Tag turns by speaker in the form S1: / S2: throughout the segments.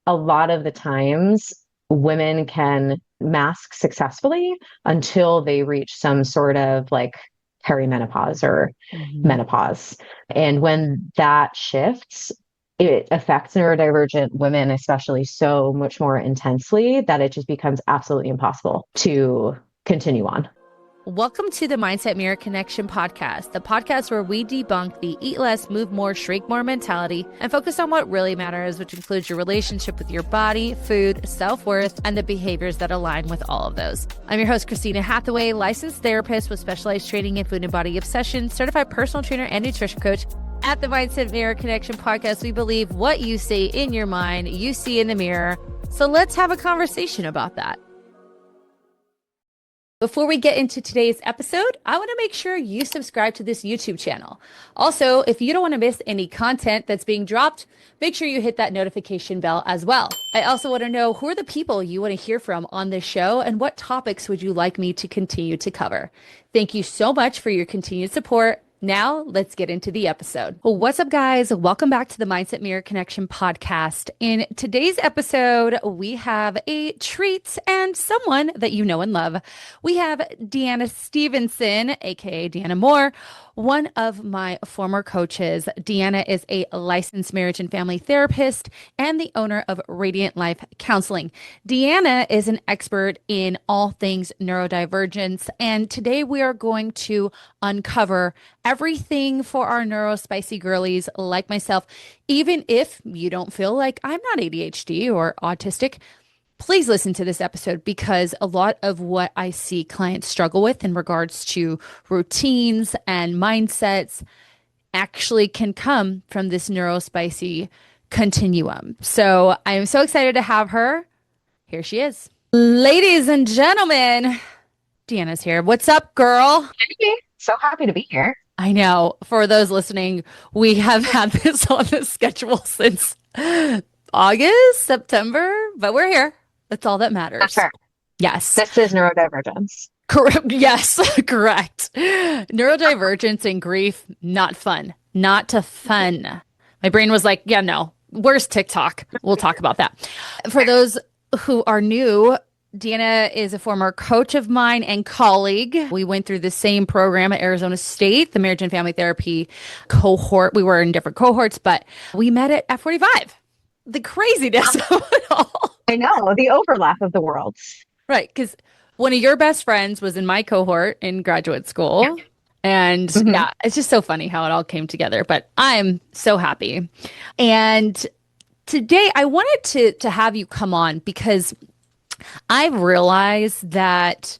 S1: a lot of the times women can mask successfully until they reach some sort of like peri-menopause or
S2: Mhm.
S1: menopause. And when that shifts, it affects neurodivergent women, especially so much more intensely that it just becomes absolutely impossible to continue on.
S2: Welcome to the Mindset Mirror Connection podcast, the podcast where we debunk the eat less, move more, shrink more mentality and focus on what really matters, which includes your relationship with your body, food, self-worth, and the behaviors that align with all of those. I'm your host, Christina Hathaway, licensed therapist with specialized training in food and body obsession, certified personal trainer and nutrition coach. At the Mindset Mirror Connection podcast, we believe what you say in your mind, you see in the mirror. So let's have a conversation about that. Before we get into today's episode, I want to make sure you subscribe to this YouTube channel. Also, if you don't want to miss any content that's being dropped, make sure you hit that notification bell as well. I also want to know who are the people you want to hear from on this show and what topics would you like me to continue to cover. Thank you so much for your continued support. Now, let's get into the episode. Well, what's up, guys? Welcome back to the Mindset Mirror Connection podcast. In today's episode, we have a treat and someone that you know and love. We have Deanna Stephenson, aka Deanna Moore, one of my former coaches. Deanna is a licensed marriage and family therapist and the owner of Radiant Life Counseling. Deanna is an expert in all things neurodivergence, and today we are going to uncover everything for our neurospicy girlies like myself. Even if you don't feel like I'm not ADHD or autistic, please listen to this episode because a lot of what I see clients struggle with in regards to routines and mindsets actually can come from this neurospicy continuum. So I'm so excited to have her. Here she is. Ladies and gentlemen, Deanna's here. What's up, girl?
S1: Hey, so happy to be here.
S2: I know. For those listening, we have had this on the schedule since August, September, but we're here. That's all that
S1: That's
S2: matters.
S1: fair.
S2: Yes.
S1: This is neurodivergence.
S2: Correct. Yes, correct. Neurodivergence and grief, not fun. Not to fun. My brain was like, yeah, no. Where's TikTok? We'll talk about that. For those who are new, Deanna is a former coach of mine and colleague. We went through the same program at Arizona State, the marriage and family therapy cohort. We were in different cohorts, but we met at F45. The craziness of it all.
S1: I know the overlap of the worlds.
S2: Right. Because one of your best friends was in my cohort in graduate
S1: Yeah.
S2: school. And
S1: Mhm.
S2: yeah, it's just so funny how it all came together. But I'm so happy. And today I wanted to have you come on because I've realized that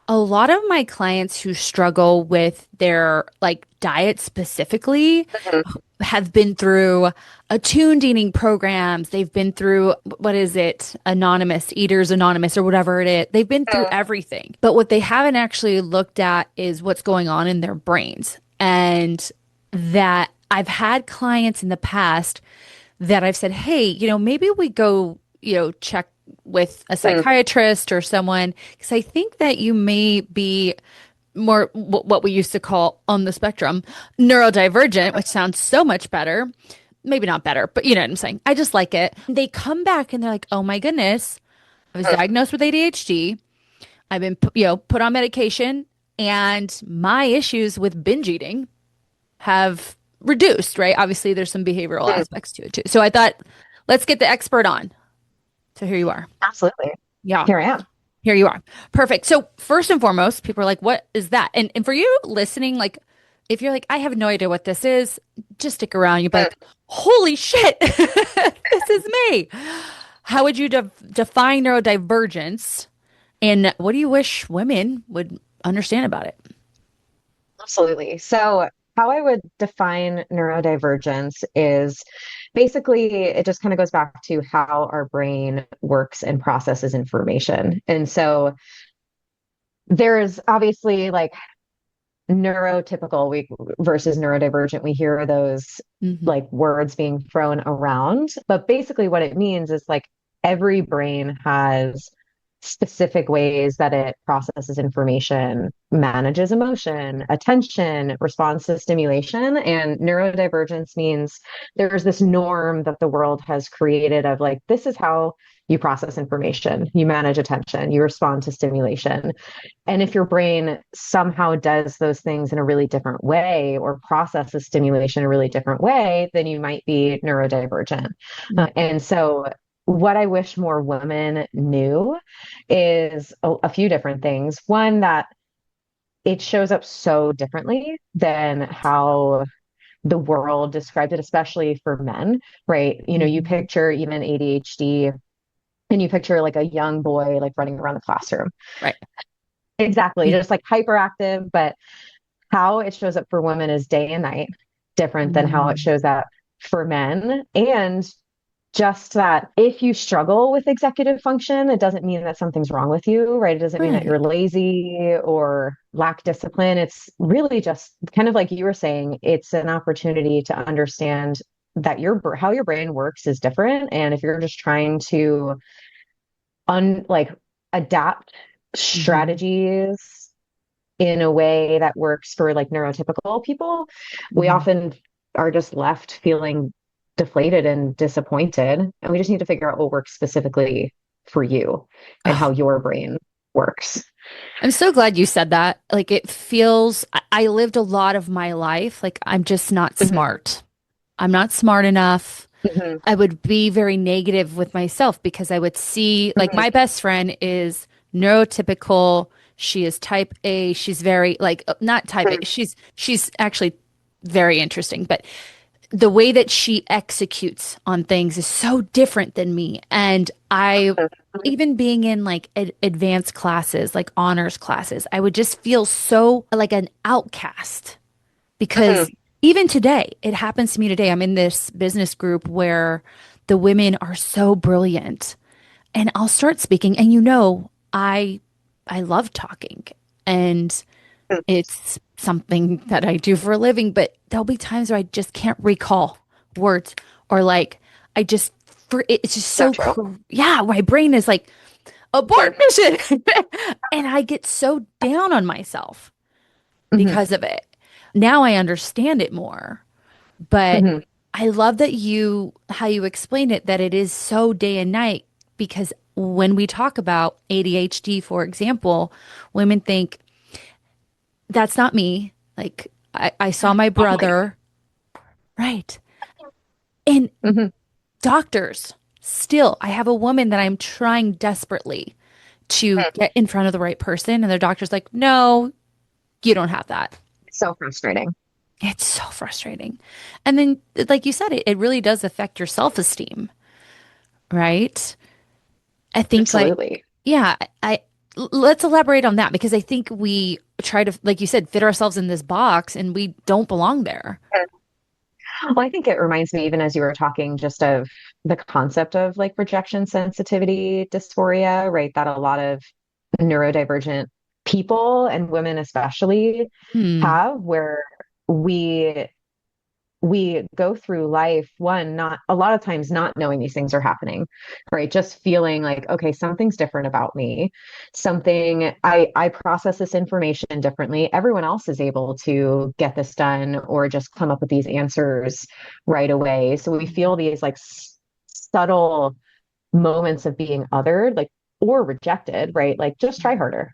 S2: a lot of my clients who struggle with their like diet specifically
S1: Mhm.
S2: have been through attuned eating programs. They've been through, what is it? Anonymous, Eaters Anonymous, or whatever it is. They've been through everything. But what they haven't actually looked at is what's going on in their brains. And that I've had clients in the past that I've said, hey, maybe we go, check with a
S1: Mhm.
S2: psychiatrist or someone, because I think that you may be more what we used to call on the spectrum neurodivergent, which sounds so much better. Maybe not better, but you know what I'm saying. I just like it. They come back and they're like, "Oh my goodness, I was diagnosed with ADHD. I've been, put on medication, and my issues with binge eating have reduced." Right? Obviously, there's some behavioral
S1: Mhm.
S2: aspects to it too. So I thought, let's get the expert on. So here you are.
S1: Absolutely.
S2: Yeah.
S1: Here I am.
S2: Here you are. Perfect. So first and foremost, people are like, what is that? And for you listening, like if you're like, I have no idea what this is, just stick around. You'll be like, holy shit, this is me. How would you define neurodivergence? And what do you wish women would understand about it?
S1: Absolutely. So, how I would define neurodivergence is basically it just kind of goes back to how our brain works and processes information. And so, there's obviously like neurotypical versus neurodivergent. We hear those
S2: Hmm.
S1: like words being thrown around, but basically, what it means is like every brain has specific ways that it processes information, manages emotion, attention, responds to stimulation. And neurodivergence means there's this norm that the world has created of like, this is how you process information, you manage attention, you respond to stimulation. And if your brain somehow does those things in a really different way or processes stimulation in a really different way, then you might be neurodivergent. And so, what I wish more women knew is a few different things. One, that it shows up so differently than how the world describes it, especially for men, right? You know, you
S2: Mhm.
S1: picture even ADHD and you picture like a young boy like running around the classroom.
S2: Right.
S1: Exactly, just like hyperactive, but how it shows up for women is day and night, different than how it
S2: Mm.
S1: shows up for men. And just that if you struggle with executive function, it doesn't mean that something's wrong with you, right? It doesn't mean that
S2: Right.
S1: you're lazy or lack discipline. It's really just kind of like you were saying, it's an opportunity to understand that how your brain works is different. And if you're just trying to like adapt
S2: Mhm.
S1: strategies in a way that works for like neurotypical people, we
S2: Mhm.
S1: often are just left feeling deflated and disappointed. And we just need to figure out what works specifically for you and how
S2: Oh,
S1: your brain works.
S2: I'm so glad you said that. Like it feels, I lived a lot of my life like I'm just not
S1: Mhm,
S2: smart. I'm not smart enough.
S1: mhm,
S2: I would be very negative with myself because I would see, like,
S1: mhm,
S2: my best friend is neurotypical. She is type A. She's very, like, not type A. She's actually very interesting, but the way that she executes on things is so different than me. And I, even being in like advanced classes, like honors classes, I would just feel so like an outcast
S1: mhm,
S2: because even today, it happens to me today. I'm in this business group where the women are so brilliant and I'll start speaking and I love talking and
S1: mhm.
S2: it's something that I do for a living, but there'll be times where I just can't recall words or like I just for it's just
S1: So
S2: so
S1: true.
S2: yeah, my brain is like
S1: Mhm,
S2: abort mission and I get so down on myself
S1: mhm,
S2: because of it. Now I understand it more, but
S1: mhm.
S2: I love that how you explained it, that it is so day and night because when we talk about ADHD, for example, women think that's not me. Like I saw my
S1: Oh my
S2: brother, right? And
S1: God.
S2: doctors still, I have a woman that I'm trying desperately to
S1: Mhm.
S2: get in front of the right person, and their doctor's like, no, you don't have that.
S1: So frustrating.
S2: It's so frustrating. And then, like you said, it really does affect your self-esteem, right? I think like,
S1: Absolutely.
S2: yeah, let's elaborate on that because I think we try to, like you said, fit ourselves in this box and we don't belong there.
S1: Well, I think it reminds me, even as you were talking, just of the concept of like rejection sensitivity dysphoria, right? That a lot of neurodivergent people and women especially
S2: Hmm.
S1: have, where we we go through life, one, not a lot of times not knowing these things are happening, right? Just feeling like, okay, something's different about me. Something I process this information differently. Everyone else is able to get this done or just come up with these answers right away. So we feel these like subtle moments of being othered, like, or rejected, right? Like, just try harder,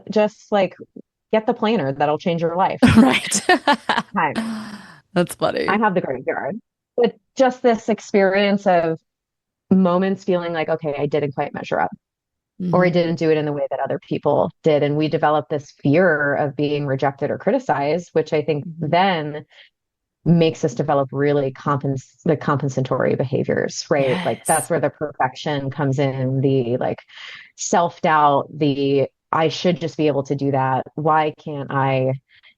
S1: just like get the planner that'll change your life.
S2: Right.
S1: Hi,
S2: That's
S1: I
S2: funny.
S1: have the graveyard. But just this experience of moments feeling like, okay, I didn't quite measure up, or I
S2: Hmm.
S1: didn't do it in the way that other people did. And we develop this fear of being rejected or criticized, which I think
S2: Hmm.
S1: then makes us develop really the compensatory behaviors, right? Like
S2: Yes.
S1: that's where the perfection comes in, the like self-doubt, the I should just be able to do that. Why can't I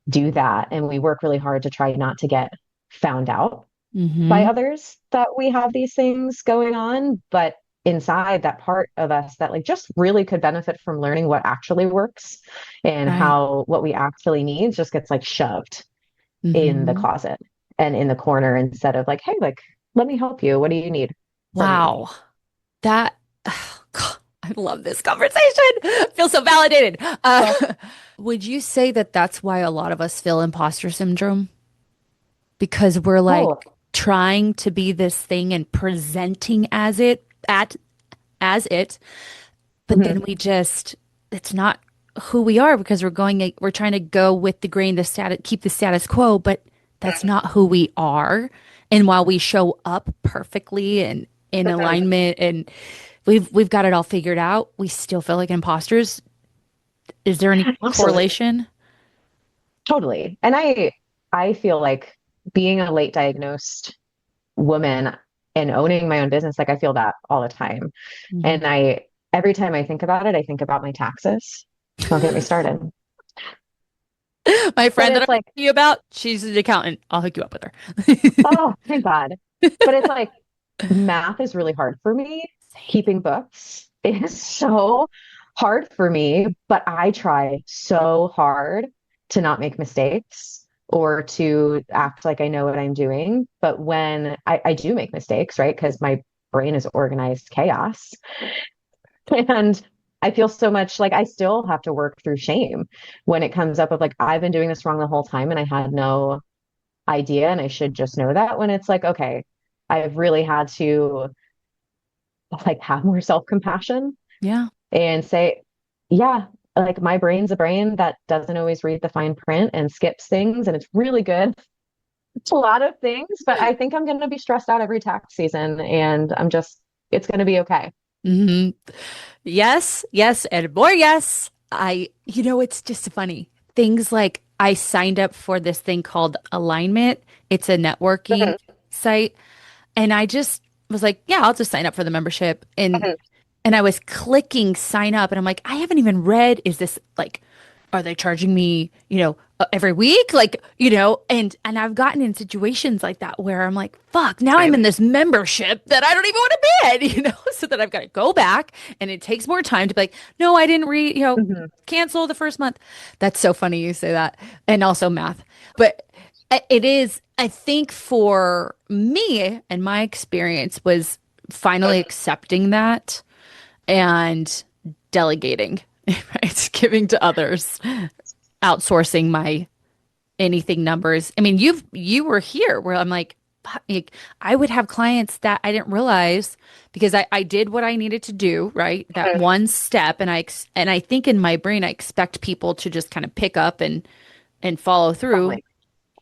S1: do that? And we work really hard to try not to get found out by
S2: Hmm.
S1: others that we have these things going on, but inside that part of us that like just really could benefit from learning what actually works and
S2: Right.
S1: how what we actually need just gets like shoved in the
S2: Hmm.
S1: closet and in the corner instead of like, hey, like, let me help you. What do you need from me?
S2: Wow. That, God, I love this conversation. I feel so validated.
S1: Well,
S2: Would you say that that's why a lot of us feel imposter syndrome? Because we're like
S1: oh,
S2: trying to be this thing and presenting as it, but then
S1: mhm.
S2: it's not who we are because we're trying to go with the grain, keep the status quo, but that's not who we are. And while we show up perfectly and in
S1: Mhm.
S2: alignment and we've got it all figured out, we still feel like imposters. Is there any
S1: Absolutely.
S2: correlation?
S1: Totally. And I feel like being a late diagnosed woman and owning my own business, like I feel that all the time.
S2: Mhm.
S1: And I every time I think about it, I think about my taxes. Don't get me started.
S2: My
S1: But
S2: friend that I'm
S1: it's like,
S2: talking to you about, she's an accountant. I'll hook you up with her.
S1: oh, thank God. But it's like math is really hard for me. Keeping books is so hard for me, but I try so hard to not make mistakes or to act like I know what I'm doing. But when I do make mistakes, right? Because my brain is organized chaos. And I feel so much like I still have to work through shame when it comes up of like, I've been doing this wrong the whole time and I had no idea and I should just know that when it's like, okay, I've really had to like have more self-compassion
S2: Yeah.
S1: and say, yeah, like my brain's a brain that doesn't always read the fine print and skips things and it's really good. It's a lot of things, but I think I'm going to be stressed out every tax season and it's going to be okay.
S2: Hmm. Yes, yes, and more yes. It's just funny. Things like I signed up for this thing called Alignment. It's a networking
S1: Mhm,
S2: site. And I just was like, yeah, I'll just sign up for the membership. And
S1: mhm.
S2: and I was clicking sign up and I'm like, I haven't even read, is this like, are they charging me, every week? Like, and I've gotten in situations like that where I'm like, fuck, now I'm
S1: Right.
S2: in this membership that I don't even want to be in, so that I've got to go back and it takes more time to be like, no, I didn't read,
S1: Mhm.
S2: cancel the first month. That's so funny you say that. And also math. But it is, I think for me and my experience was finally accepting that and delegating, right? Giving to others, outsourcing my anything numbers. I mean, you were here where I'm like, I would have clients that I didn't realize because I did what I needed to do, right? That
S1: Mhm.
S2: one step, and I think in my brain I expect people to just kind of pick up and follow through,
S1: Totally.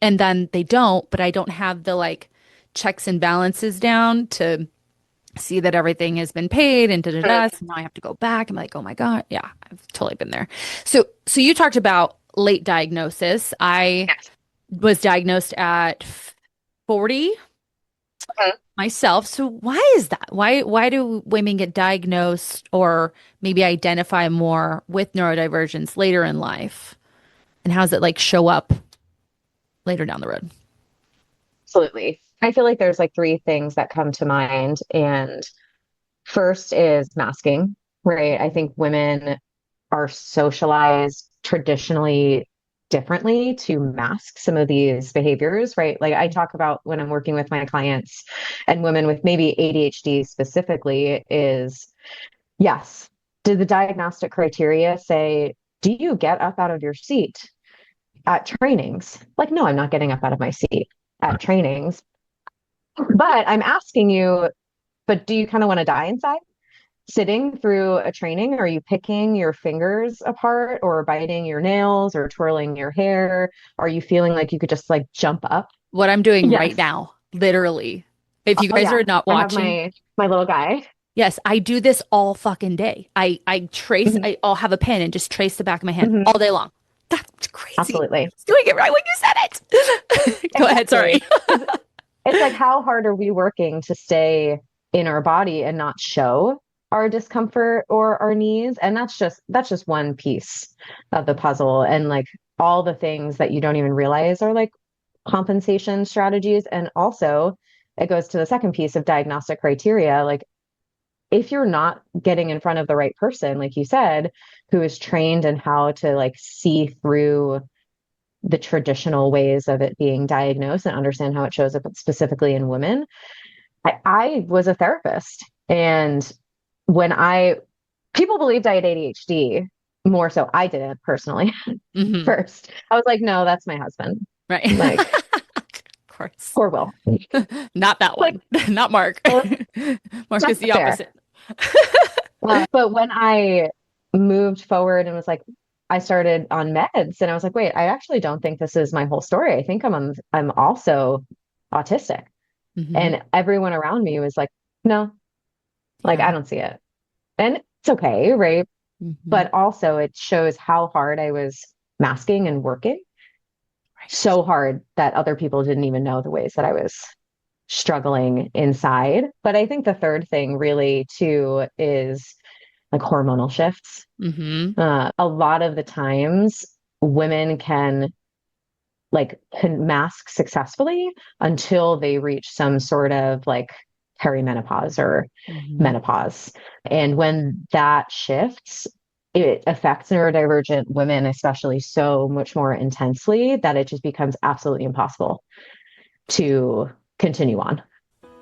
S2: and then they don't. But I don't have the like checks and balances down to see that everything has been paid and da da da.
S1: Mhm.
S2: So now I have to go back. I'm like, oh my God. Yeah, I've totally been there. So you talked about late diagnosis. I
S1: Yes.
S2: was diagnosed at 40
S1: Mhm.
S2: myself. So why is that? Why do women get diagnosed or maybe identify more with neurodivergence later in life? And how does it like show up later down the road?
S1: Absolutely. I feel like there's like three things that come to mind. And first is masking, right? I think women are socialized traditionally differently to mask some of these behaviors, right? Like I talk about when I'm working with my clients and women with maybe ADHD specifically is yes, did the diagnostic criteria say, do you get up out of your seat at trainings? Like, no, I'm not getting up out of my seat at trainings, but I'm asking you, but do you kind of want to die inside? Sitting through a training? Are you picking your fingers apart or biting your nails or twirling your hair? Are you feeling like you could just like jump up?
S2: What I'm doing right
S1: Yes.
S2: now, literally. If you
S1: Oh
S2: guys
S1: yeah.
S2: are not
S1: I have
S2: watching,
S1: my little guy.
S2: yes, I do this all fucking day.
S1: Mhm,
S2: I'll have a pen and just trace the back of my hand
S1: mhm.
S2: all day long. That's crazy. I
S1: Absolutely.
S2: was doing it right when you said it. Go ahead, sorry.
S1: Exactly. Because it's like how hard are we working to stay in our body and not show our discomfort or our needs? And that's just one piece of the puzzle. And like all the things that you don't even realize are like compensation strategies. And also, it goes to the second piece of diagnostic criteria. Like, if you're not getting in front of the right person, like you said, who is trained in how to like see through the traditional ways of it being diagnosed and understand how it shows up specifically in women. I was a therapist. And when I people believed I had ADHD more so. I didn't personally
S2: Hmm.
S1: first. I was like, no, that's my husband.
S2: Right.
S1: Like,
S2: Of course.
S1: poor Will.
S2: Not that
S1: Like,
S2: one. Not Mark. Mark is
S1: that's
S2: the
S1: fair.
S2: opposite.
S1: But when I moved forward and was like, I started on meds and I was like, wait, I actually don't think this is my whole story. I think I'm also autistic.
S2: Hmm.
S1: And everyone around me was like, no, like I
S2: Yeah.
S1: don't see it. And it's okay, right?
S2: Hmm.
S1: But also it shows how hard I was masking and working
S2: Right.
S1: so hard that other people didn't even know the ways that I was struggling inside. But I think the third thing really too is like hormonal shifts.
S2: Hmm.
S1: A lot of the times women can mask successfully until they reach some sort of like peri-menopause or
S2: Hmm.
S1: menopause. And when that shifts, it affects neurodivergent women, especially so much more intensely that it just becomes absolutely impossible to continue on.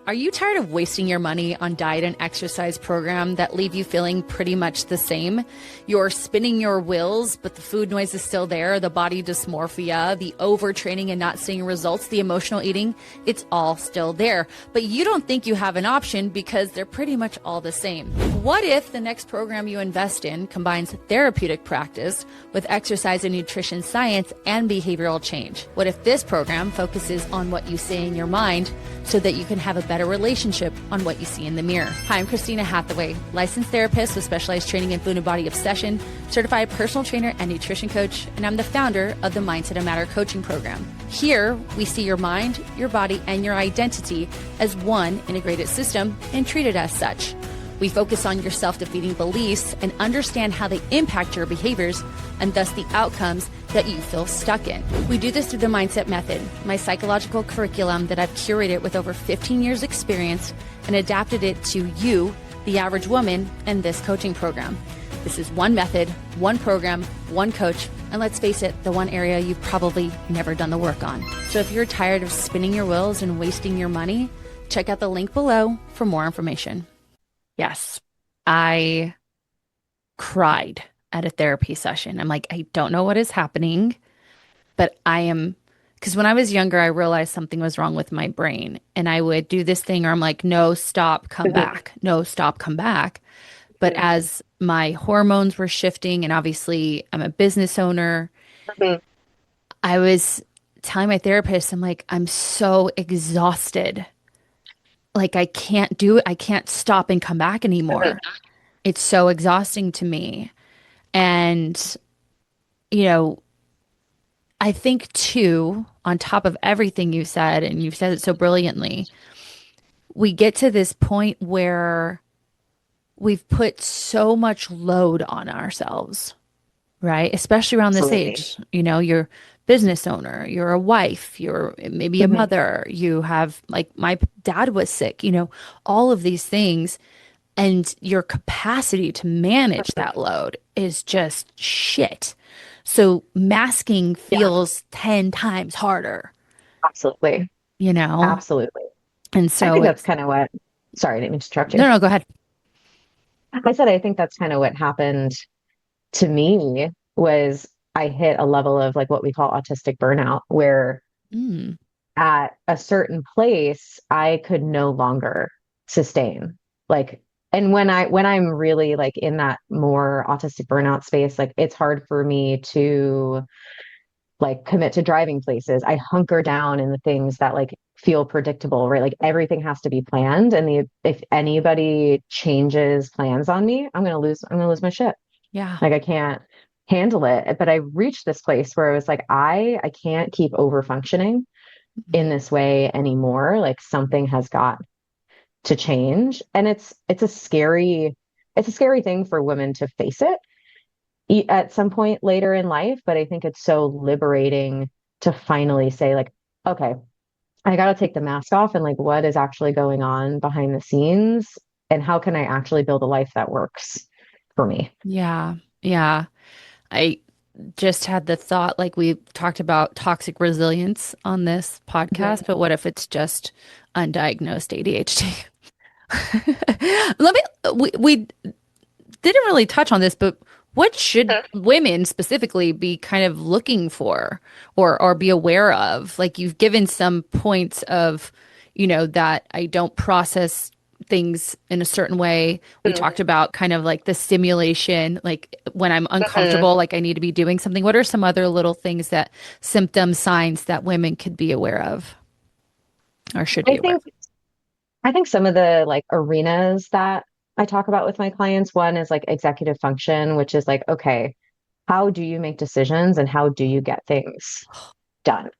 S2: Are you tired of wasting your money on diet and exercise program that leave you feeling pretty much the same? You're spinning your wheels, but the food noise is still there, the body dysmorphia, the overtraining and not seeing results, the emotional eating, it's all still there. But you don't think you have an option because they're pretty much all the same. What if the next program you invest in combines therapeutic practice with exercise and nutrition science and behavioral change? What if this program focuses on what you say in your mind so that you can have a better relationship on what you see in the mirror? Hi, I'm Christina Hathaway, licensed therapist with specialized training in food and body obsession, certified personal trainer and nutrition coach, and I'm the founder of the Mindset of Matter coaching program. Here, we see your mind, your body, and your identity as one integrated system and treat it as such. We focus on your self-defeating beliefs and understand how they impact your behaviors and thus the outcomes that you feel stuck in. We do this through the Mindset Method, my psychological curriculum that I've curated with over 15 years experience and adapted it to you, the average woman, and this coaching program. This is one method, one program, one coach, and let's face it, the one area you've probably never done the work on. So if you're tired of spinning your wheels and wasting your money, check out the link below for more information. Yes, I cried at a therapy session. I'm like, I don't know what is happening, but I am, because when I was younger, I realized something was wrong with my brain. And I would do this thing where I'm like, no, stop, come
S1: Mhm.
S2: back. No, stop, come back. But as my hormones were shifting, and obviously I'm a business owner,
S1: Mhm.
S2: I was telling my therapist, I'm like, I'm so exhausted. Like, I can't do it. I can't stop and come back anymore. It's so exhausting to me. And, you know, I think too, on top of everything you said, and you've said it so brilliantly, we get to this point where we've put so much load on ourselves, right? Especially around this
S1: Absolutely.
S2: age. You know, you're business owner, you're a wife, you're maybe a
S1: Mhm.
S2: mother, you have like my dad was sick, all of these things. And your capacity to manage that load is just shit. So masking
S1: Yeah,
S2: feels 10 times harder,
S1: absolutely.
S2: you know?
S1: Absolutely.
S2: And
S1: I
S2: so
S1: think that's
S2: it's,
S1: kind of what, sorry, I didn't mean to interrupt you.
S2: no, no, go ahead.
S1: I said, I think that's kind of what happened to me was I hit a level of like what we call autistic burnout, where
S2: Mm,
S1: at a certain place, I could no longer sustain. Like, and when I'm really like in that more autistic burnout space, like it's hard for me to like commit to driving places. I hunker down in the things that like feel predictable, right? Like everything has to be planned. And if anybody changes plans on me, I'm gonna lose my shit.
S2: yeah.
S1: Like I can't handle it. But I reached this place where I was like, I can't keep over functioning in this way anymore. Like something has got to change. And it's a scary thing for women to face it at some point later in life, but I think it's so liberating to finally say like, okay, I got to take the mask off and like what is actually going on behind the scenes and how can I actually build a life that works for me?
S2: Yeah. Yeah. I just had the thought, like we talked about toxic resilience on this
S1: Mhm.
S2: podcast, but what if it's just undiagnosed ADHD? Let me, we didn't really touch on this, but what should women specifically be kind of looking for or be aware of? Like you've given some points of, that I don't process things in a certain way. We talked about kind of like the stimulation, like when I'm
S1: Mhm.
S2: uncomfortable, like I need to be doing something. What are some other little things that symptom signs that women could be aware of or should be
S1: I
S2: aware
S1: think I think some of the like arenas that I talk about with my clients, one is like executive function, which is like, okay, how do you make decisions and how do you get things done?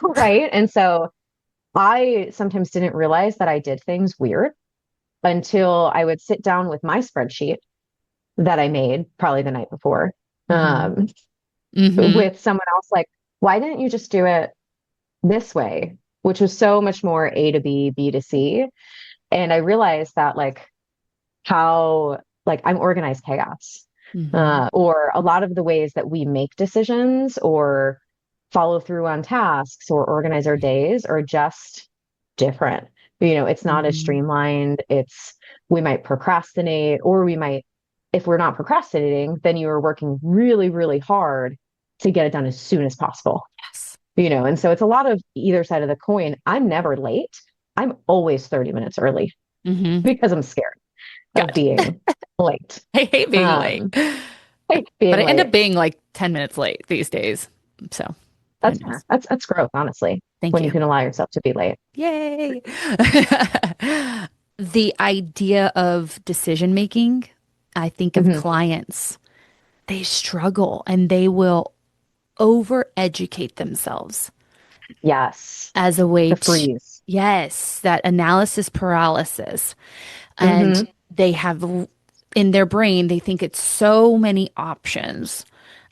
S1: Right. And so I sometimes didn't realize that I did things weird until I would sit down with my spreadsheet that I made probably the night before,
S2: of? Hmm.
S1: um,
S2: Hmm.
S1: with someone else like, why didn't you just do it this way? Which was so much more A to B, B to C. And I realized that like how like I'm organized chaos.
S2: Hmm.
S1: Or a lot of the ways that we make decisions or follow through on tasks or organize our days are just different. It's not as
S2: Hmm.
S1: streamlined. We might procrastinate, or we might, if we're not procrastinating, then you are working really, really hard to get it done as soon as possible.
S2: Yes.
S1: And so it's a lot of either side of the coin. I'm never late. I'm always 30 minutes early
S2: Hmm.
S1: because I'm scared of
S2: Gotcha.
S1: being late.
S2: I hate being late.
S1: Um, like
S2: But
S1: being
S2: I end
S1: late.
S2: up being like 10 minutes late these days. So who
S1: That's fair.
S2: knows?
S1: That's growth, honestly,
S2: Thank
S1: when you
S2: you.
S1: can allow yourself to be late.
S2: Yay. The idea of decision making, I think of
S1: Hmm.
S2: clients, they struggle and they will overeducate themselves
S1: Yes.
S2: as a way
S1: The
S2: to,
S1: freeze.
S2: yes, that analysis paralysis. And
S1: Hmm.
S2: they have in their brain, they think it's so many options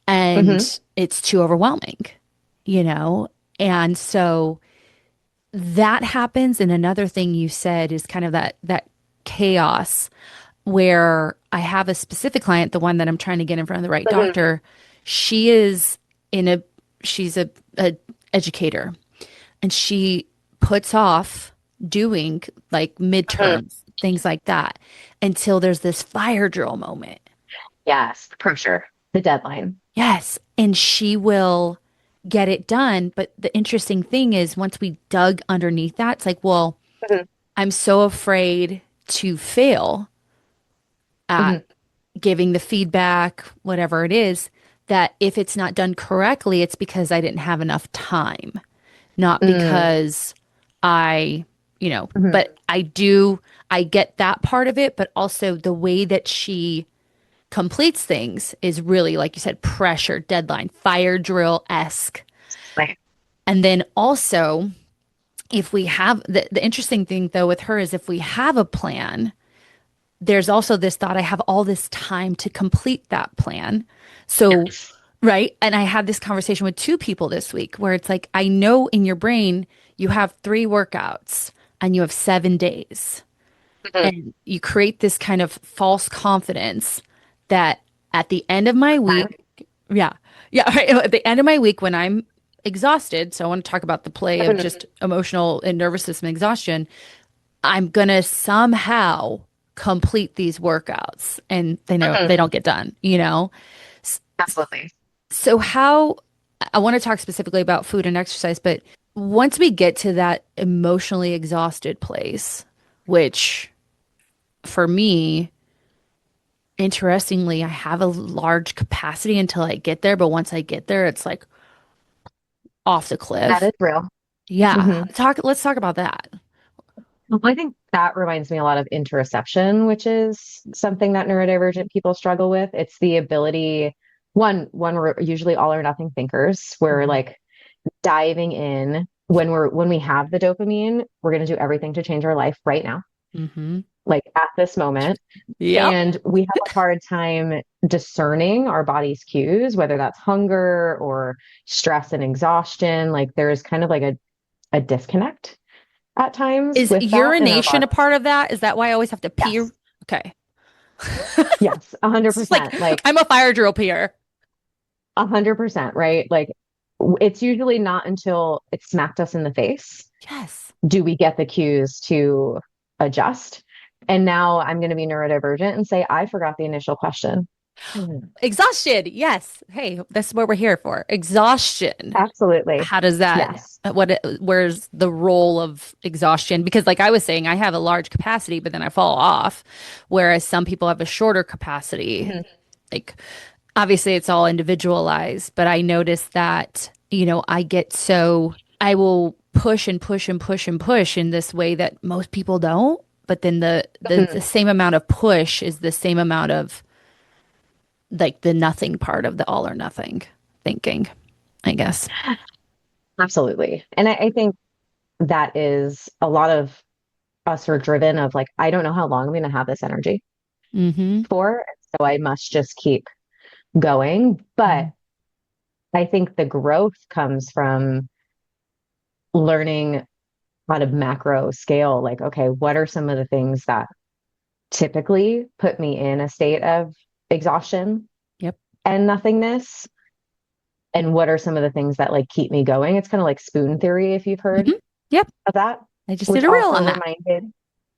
S1: Hmm.
S2: and it's too overwhelming, you know? And so that happens. And another thing you said is kind of that chaos where I have a specific client, the one that I'm trying to get in front of the right
S1: Hmm.
S2: doctor. She is in a she's a educator and she puts off doing like
S1: Hmm.
S2: midterms, things like that, until there's this fire drill moment.
S1: Yes. The pressure, the deadline.
S2: Yes. And she will get it done. But the interesting thing is, once we dug underneath that, it's like, well,
S1: Hmm.
S2: I'm so afraid to fail at
S1: Hmm.
S2: giving the feedback, whatever it is, that if it's not done correctly, it's because I didn't have enough time, not
S1: Mm.
S2: because I,
S1: Hmm.
S2: but I get that part of it, but also the way that she completes things is really, like you said, pressure, deadline, fire drill-esque.
S1: Like,
S2: And then also, if we have the interesting thing though with her is if we have a plan, there's also this thought I have all this time to complete that plan. So,
S1: yes.
S2: right. And I had this conversation with two people this week where it's like, I know in your brain you have 3 workouts and you have 7 days.
S1: Hmm.
S2: And you create this kind of false confidence that at the end of my
S1: Time.
S2: week, yeah, yeah, right, at the end of my week when I'm exhausted, so I want to talk about the play of
S1: Hmm.
S2: just emotional and nervous system exhaustion, I'm gonna somehow complete these workouts and they know
S1: Hmm.
S2: they don't get done, you know? S-
S1: Absolutely.
S2: So how I want to talk specifically about food and exercise, but once we get to that emotionally exhausted place, which for me, interestingly, I have a large capacity until I get there, but once I get there, it's like off the
S1: That
S2: cliff.
S1: is real.
S2: Yeah.
S1: Hmm.
S2: Let's talk about that.
S1: Well, I think that reminds me a lot of interoception, which is something that neurodivergent people struggle with. It's the ability, we're usually all or nothing thinkers. We're
S2: Mhm.
S1: like diving in when we have the dopamine, we're going to do everything to change our life right now,
S2: Hmm.
S1: like at this moment.
S2: Yep.
S1: And we have a hard time discerning our body's cues, whether that's hunger or stress and exhaustion. Like there's kind of like a disconnect at times
S2: Is
S1: with that in our
S2: urination a
S1: bodies.
S2: part of that? Is that why I always have to pee?
S1: Yes.
S2: Okay.
S1: Yes, a hundred
S2: It's like
S1: percent. Like
S2: I'm a fire drill peer.
S1: 100%, right? Like it's usually not until it smacked us in the face
S2: Yes.
S1: do we get the cues to adjust. And now I'm going to be neurodivergent and say, I forgot the initial question. Mhm.
S2: Exhaustion. Yes. Hey, that's what we're here for. Exhaustion.
S1: Absolutely.
S2: How does that,
S1: Yes.
S2: where's the role of exhaustion? Because, like I was saying, I have a large capacity, but then I fall off, whereas some people have a shorter capacity.
S1: Mhm.
S2: Like, obviously, it's all individualized, but I notice that, I will push and push and push and push in this way that most people don't. But then the
S1: Mhm.
S2: same amount of push is the same amount of like the nothing part of the all or nothing thinking, I guess.
S1: Absolutely. And I think that is a lot of us are driven of like, I don't know how long I'm going to have this energy
S2: Mm-hmm.
S1: for. So I must just keep going. But I think the growth comes from learning on a macro scale, like, okay, what are some of the things that typically put me in a state of exhaustion
S2: Yep.
S1: and nothingness? And what are some of the things that like keep me going? It's kind of like spoon theory, if you've heard
S2: Mm-hmm. Yep.
S1: of that,
S2: I just did
S1: which
S2: a reel
S1: also
S2: on that.
S1: reminded, there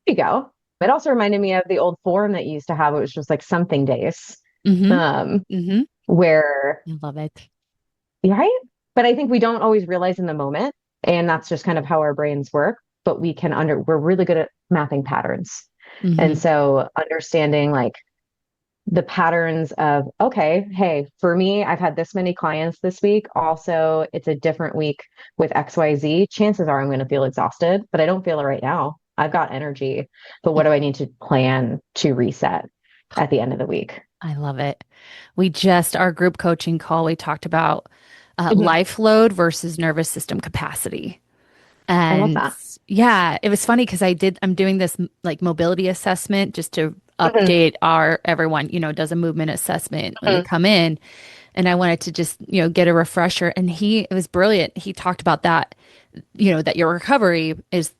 S1: you go. It also reminded me of the old forum that you used to have. It was just like something days,
S2: Mm-hmm.
S1: um,
S2: Mm-hmm.
S1: where,
S2: I love it.
S1: right? But I think we don't always realize in the moment, and that's just kind of how our brains work. But we're really good at mapping patterns.
S2: Mm-hmm.
S1: And so understanding like the patterns of, okay, hey, for me, I've had this many clients this week. Also, it's a different week with XYZ. Chances are I'm going to feel exhausted, but I don't feel it right now. I've got energy, but what do I need to plan to reset at the end of the week?
S2: I love it. Our group coaching call, we talked about
S1: Mhm.
S2: life load versus nervous system capacity.
S1: I love
S2: And
S1: that.
S2: yeah, it was funny because I'm doing this like mobility assessment just to
S1: Mhm.
S2: update everyone, does a movement assessment when they
S1: Mhm.
S2: come in. And I wanted to just, get a refresher. And it was brilliant. He talked about that, that your recovery is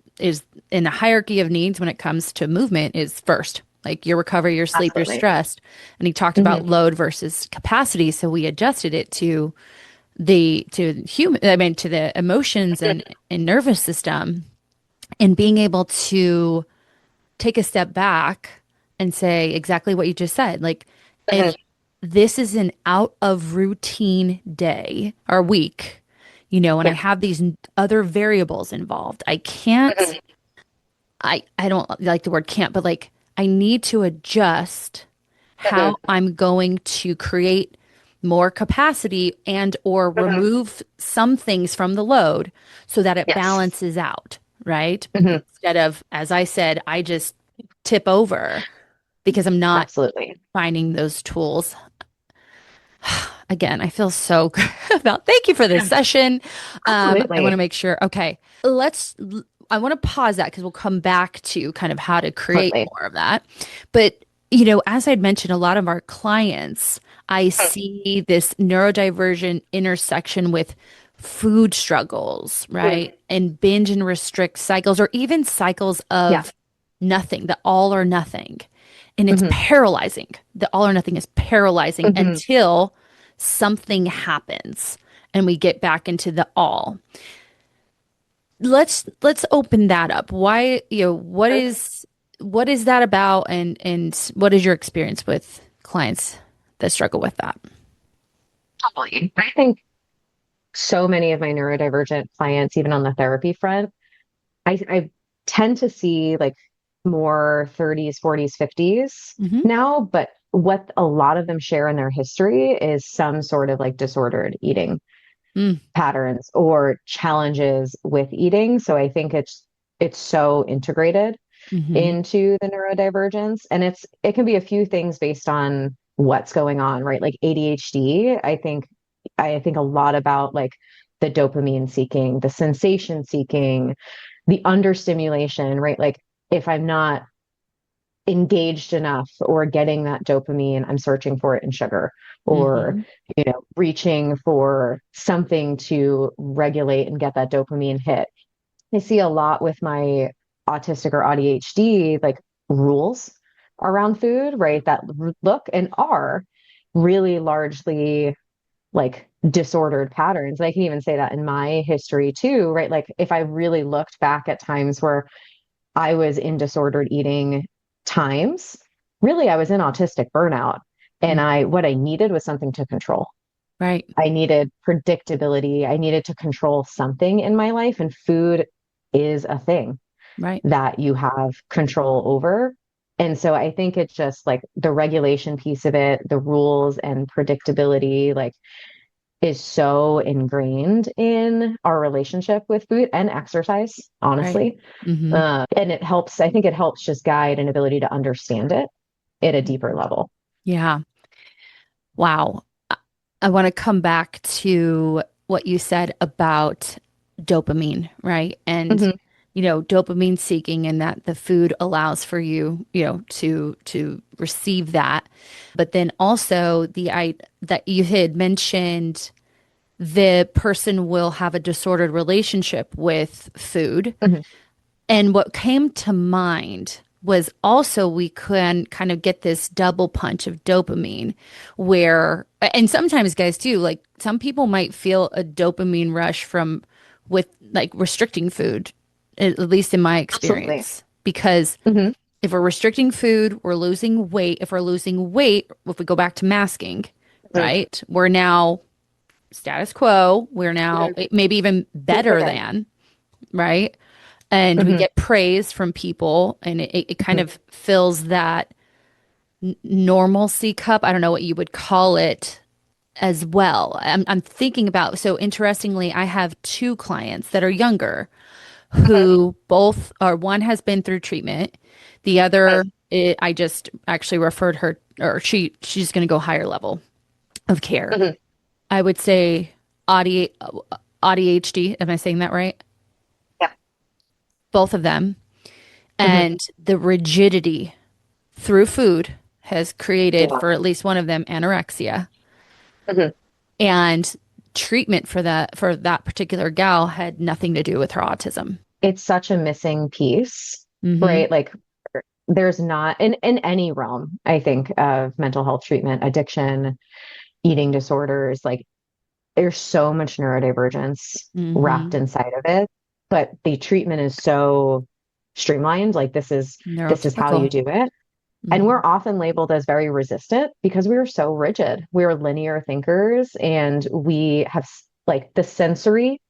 S2: in the hierarchy of needs when it comes to movement is first. Like your recovery, your sleep, your
S1: Absolutely.
S2: stress. And he talked about
S1: Mhm.
S2: load versus capacity. So we adjusted it to the emotions and nervous system and being able to take a step back and say exactly what you just said. Like,
S1: Mhm.
S2: if this is an out of routine day or week, and I
S1: Yeah.
S2: have these other variables involved, I can't,
S1: Mhm.
S2: I don't like the word can't, but like, I need to adjust how
S1: Mhm.
S2: I'm going to create more capacity and or
S1: Mhm.
S2: remove some things from the load so that it
S1: Yes.
S2: balances out, right?
S1: Mhm.
S2: Instead of, as I said, I just tip over because I'm not
S1: Absolutely.
S2: finding those tools. Again, I feel so good about. Thank you for this
S1: Yeah.
S2: session. I want to
S1: Absolutely.
S2: make sure. Okay, I want to pause that because we'll come back to kind of how to create
S1: Absolutely.
S2: more of that. But as I'd mentioned, a lot of our clients, I see this neurodivergent intersection with food struggles,
S1: Mhm.
S2: right? And binge and restrict cycles, or even cycles
S1: Yeah.
S2: of nothing, the all or nothing. And it's
S1: Mhm.
S2: paralyzing. The all or nothing is paralyzing
S1: Mhm.
S2: until something happens and we get back into the all. Let's open that up. Why, what is that about, and what is your experience with clients that struggle with that?
S1: Totally. I think so many of my neurodivergent clients, even on the therapy front, I tend to see like more 30s, 40s, 50s
S2: Hmm.
S1: now, but what a lot of them share in their history is some sort of like disordered eating
S2: Mm,
S1: patterns or challenges with eating. So I think it's so integrated
S2: hmm.
S1: into the neurodivergence, and it can be a few things based on what's going on, right? Like ADHD, I think a lot about like the dopamine seeking, the sensation seeking, the understimulation, right? Like if I'm not engaged enough or getting that dopamine, I'm searching for it in sugar or,
S2: Hmm.
S1: reaching for something to regulate and get that dopamine hit. I see a lot with my autistic or AuDHD, like rules around food, right? That look and are really largely like disordered patterns. I can even say that in my history too, right? Like if I really looked back at times where I was in disordered eating times, really, I was in autistic burnout. And
S2: Mm.
S1: what I needed was something to control.
S2: Right.
S1: I needed predictability. I needed to control something in my life, and food is a thing
S2: Right.
S1: that you have control over. And so I think it's just like the regulation piece of it, the rules and predictability, like is so ingrained in our relationship with food and exercise,
S2: Right.
S1: honestly.
S2: Mm-hmm.
S1: And it helps, I think it helps just guide an ability to understand it at a deeper level.
S2: Yeah. Wow. I want to come back to what you said about dopamine, right? And
S1: Hmm.
S2: dopamine seeking and that the food allows for you, to receive that. But then also that you had mentioned the person will have a disordered relationship with food.
S1: Hmm.
S2: And what came to mind was also we can kind of get this double punch of dopamine where, and sometimes guys too, like some people might feel a dopamine rush from with like restricting food, at least in my
S1: Absolutely.
S2: experience. Because
S1: Hmm.
S2: if we're restricting food, we're losing weight. If we're losing weight, if we go back to masking,
S1: Hmm.
S2: right? We're now status quo. We're now maybe even better
S1: Again.
S2: than, right? And we
S1: Hmm.
S2: get praise from people and it kind of fills that normalcy cup. I don't know what you would call it as well. I'm thinking about, so interestingly, I have two clients that are younger who both are, one has been through treatment. The other, I just actually referred her, or she's going to go higher level of care.
S1: Hmm.
S2: I would say AUD, AuDHD. Am I saying that right?
S1: Yeah.
S2: Both of them.
S1: Hmm.
S2: And the rigidity through food has created
S1: Yeah.
S2: for at least one of them anorexia.
S1: Hmm.
S2: And treatment for that particular gal had nothing to do with her autism.
S1: It's such a missing piece,
S2: Hmm.
S1: right? Like there's not in any realm, I think, of mental health treatment, addiction, eating disorders, like there's so much neurodivergence wrapped
S2: Hmm.
S1: inside of it, but the treatment is so streamlined. Like this is how you
S2: Neurotypical.
S1: do it. And
S2: Hmm.
S1: we're often labeled as very resistant because we are so rigid. We're linear thinkers and we have like the sensory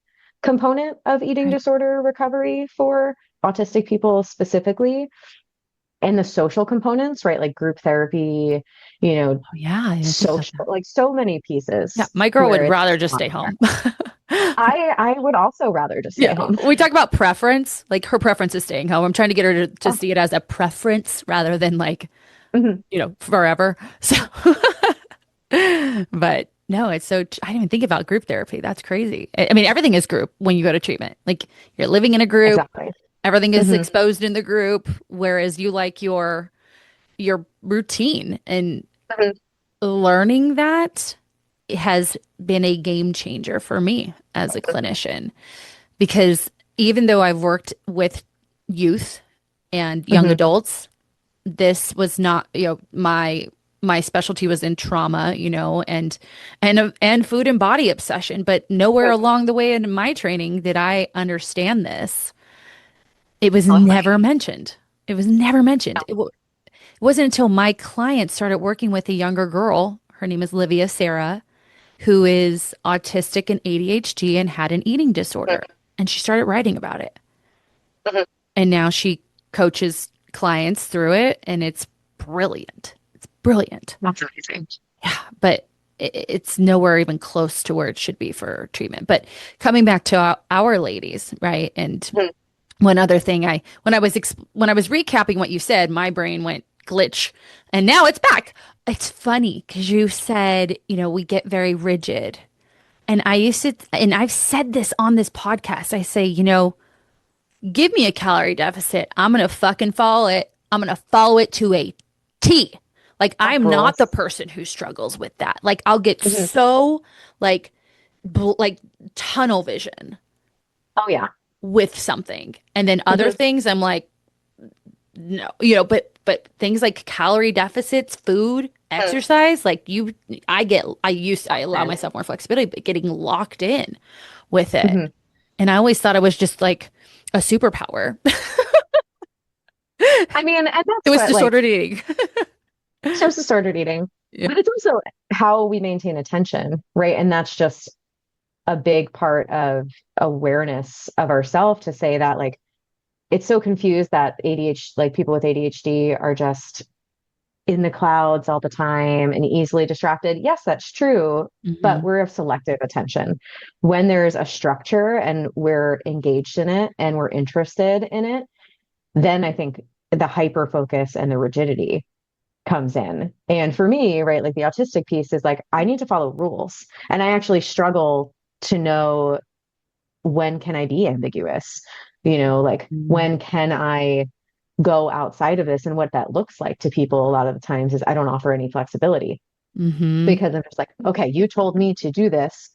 S1: component of eating
S2: Right.
S1: disorder recovery for autistic people specifically, and the social components, right? Like group therapy, you know,
S2: Oh, yeah. I didn't think about
S1: social,
S2: that.
S1: like so many
S2: Yeah.
S1: pieces
S2: My girl would
S1: where it's
S2: rather just
S1: not
S2: stay
S1: there.
S2: home.
S1: I would also rather just
S2: Yeah.
S1: stay home.
S2: We talk about preference. Like her preference is staying home. I'm trying to get her to
S1: Oh,
S2: see it as a preference rather than like,
S1: mhm.
S2: forever. So, but no, it's so, I didn't even think about group therapy. That's crazy. I mean, everything is group when you go to treatment. Like you're living in a group,
S1: Exactly.
S2: everything is
S1: Hmm.
S2: exposed in the group, whereas you like your routine and
S1: Hmm.
S2: learning that has been a game changer for me as a clinician because even though I've worked with youth and young
S1: Hmm.
S2: adults, this was not, my specialty was in trauma, and food and body obsession, but nowhere along the way in my training did I understand this. It was never
S1: Absolutely.
S2: mentioned. It was never mentioned. It wasn't until my client started working with a younger girl. Her name is Livia Sarah, who is autistic and ADHD and had an eating disorder. And she started writing about it.
S1: Hmm.
S2: And now she coaches clients through it, and it's brilliant. It's brilliant.
S1: That's amazing.
S2: Yeah, but it's nowhere even close to where it should be for treatment. But coming back to our ladies, right? And
S1: Mhm.
S2: one other thing, when I was recapping what you said, my brain went glitch, and now it's back. It's funny because you said, we get very rigid. And and I've said this on this podcast. I say, give me a calorie deficit. I'm going to fucking follow it. I'm going to follow it to a T. Like,
S1: That
S2: I'm not the
S1: rules.
S2: person who struggles with that. Like, I'll get
S1: Hmm.
S2: so, like, like tunnel vision
S1: Oh yeah.
S2: with something. And then other
S1: Hmm.
S2: things, I'm like, no, but things like calorie deficits, food, exercise, like I allow myself more flexibility, but getting locked in with it.
S1: Hmm.
S2: And I always thought it was just like a superpower.
S1: I mean, and
S2: It
S1: that's
S2: was
S1: what like
S2: disordered eating.
S1: shows disordered eating,
S2: Yeah.
S1: but it's also how we maintain attention, right? And that's just a big part of awareness of ourselves to say that like it's so confused that ADHD, like people with ADHD are just in the clouds all the time and easily distracted. Yes, that's true, but
S2: Hmm.
S1: we're of selective attention. When there's a structure and we're engaged in it and we're interested in it, then I think the hyper focus and the rigidity comes in. And for me, right, like the autistic piece is like I need to follow rules. And I actually struggle to know when can I be ambiguous? Like when can I go outside of this? And what that looks like to people a lot of the times is I don't offer any flexibility
S2: Hmm.
S1: because I'm just like, okay, you told me to do this,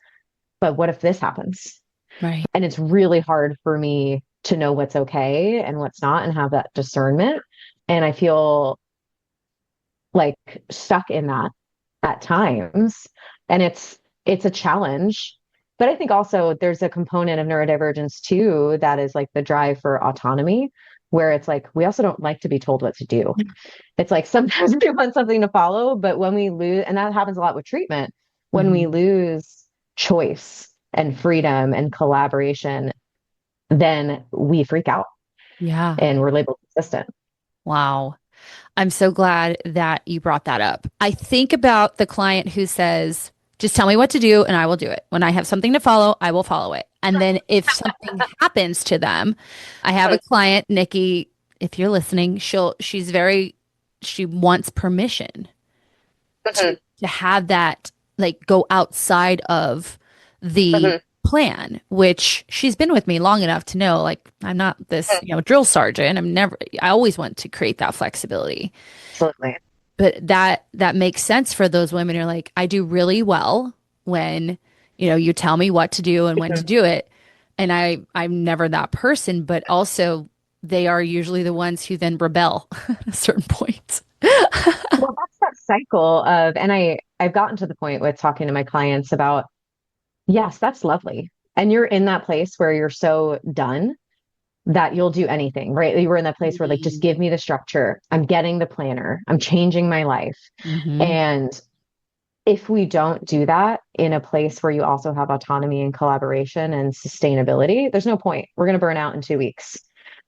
S1: but what if this happens?
S2: Right.
S1: And it's really hard for me to know what's okay and what's not and have that discernment. And I feel like stuck in that at times. And it's a challenge. But I think also there's a component of neurodivergence too that is like the drive for autonomy, where it's like we also don't like to be told what to do. It's like sometimes we want something to follow, but when we lose, and that happens a lot with treatment, when we
S2: Hmm.
S1: lose choice and freedom and collaboration, then we freak out
S2: Yeah.
S1: and we're labeled resistant.
S2: Wow. I'm so glad that you brought that up. I think about the client who says, just tell me what to do and I will do it. When I have something to follow, I will follow it. And then if something happens to them, I have a client, Nikki, if you're listening, she wants permission to
S1: Mhm,
S2: have that like go outside of the
S1: mhm,
S2: plan, which she's been with me long enough to know like I'm not this, drill sergeant. I always want to create that flexibility.
S1: absolutely.
S2: But that makes sense for those women who are like, I do really well when, you tell me what to do and when to
S1: Mhm.
S2: do it. And I'm never that person, but also they are usually the ones who then rebel at a certain point.
S1: Well, that's that cycle of, and I've gotten to the point with talking to my clients about, yes, that's lovely. And you're in that place where you're so done that you'll do anything, right? You were in that place where like, just give me the structure. I'm getting the planner. I'm changing my life.
S2: Mm-hmm.
S1: And if we don't do that in a place where you also have autonomy and collaboration and sustainability, there's no point. We're going to burn out in 2 weeks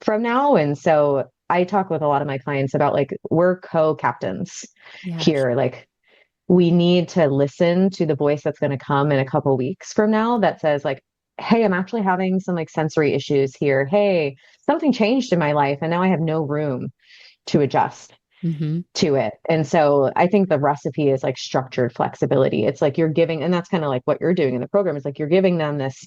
S1: from now. And so I talk with a lot of my clients about like, we're co-captains
S2: Yes.
S1: here. Like, we need to listen to the voice that's going to come in a couple weeks from now that says like, hey, I'm actually having some like sensory issues here. Hey, something changed in my life and now I have no room to adjust
S2: Mm-hmm.
S1: to it. And so I think the recipe is like structured flexibility. It's like you're giving, and that's kind of like what you're doing in the program is like you're giving them this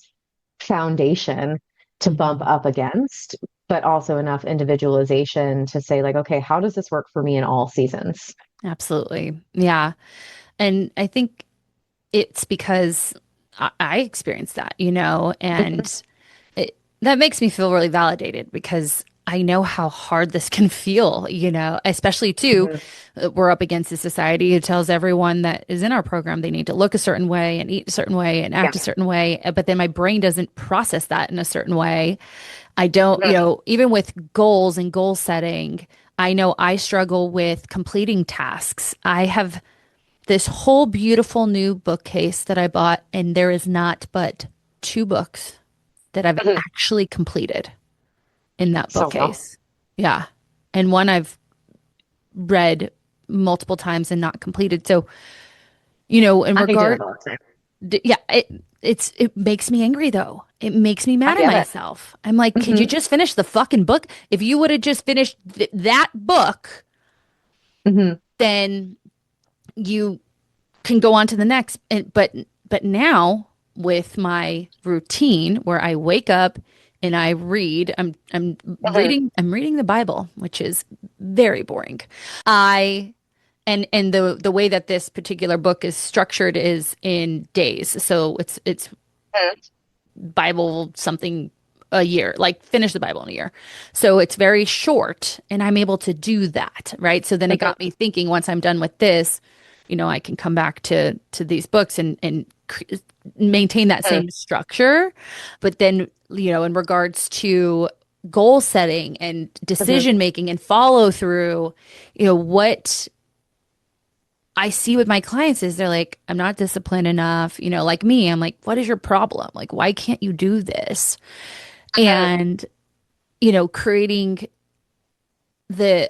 S1: foundation to bump
S2: Mm-hmm.
S1: up against, but also enough individualization to say like, okay, how does this work for me in all seasons?
S2: Absolutely. Yeah. And I think it's because I experienced that, and that makes me feel really validated because I know how hard this can feel, especially too,
S1: Mhm.
S2: we're up against a society who tells everyone that is in our program they need to look a certain way and eat a certain way and
S1: Yeah.
S2: act a certain way. But then my brain doesn't process that in a certain way. I don't,
S1: Mhm.
S2: even with goals and goal setting, I know I struggle with completing tasks. I have this whole beautiful new bookcase that I bought, and there is not but two books that I've
S1: Mhm.
S2: actually completed in that
S1: So well,
S2: bookcase. Yeah. And one I've read multiple times and not completed. So, in
S1: I do that
S2: regard,
S1: all the time.
S2: yeah, it makes me angry though. It makes me
S1: I
S2: mad at
S1: get it.
S2: myself. I'm like, could you
S1: Hmm.
S2: just finish the fucking book? If you would have just finished that book,
S1: Hmm.
S2: then you can go on to the next. But now with my routine where I wake up and I read,
S1: Hmm.
S2: I'm reading the Bible, which is very boring. I and the way that this particular book is structured is in days. So it's Bible something a year, like finish the Bible in a year. So it's very short and I'm able to do that, right? So then it got me thinking once I'm done with this, I can come back to these books and maintain that
S1: Hmm.
S2: same structure. But then, in regards to goal setting and
S1: Mhm.
S2: decision making and follow through, what I see with my clients is they're like, I'm not disciplined enough. Like me, I'm like, what is your problem? Like, why can't you do this?
S1: Mhm.
S2: And, creating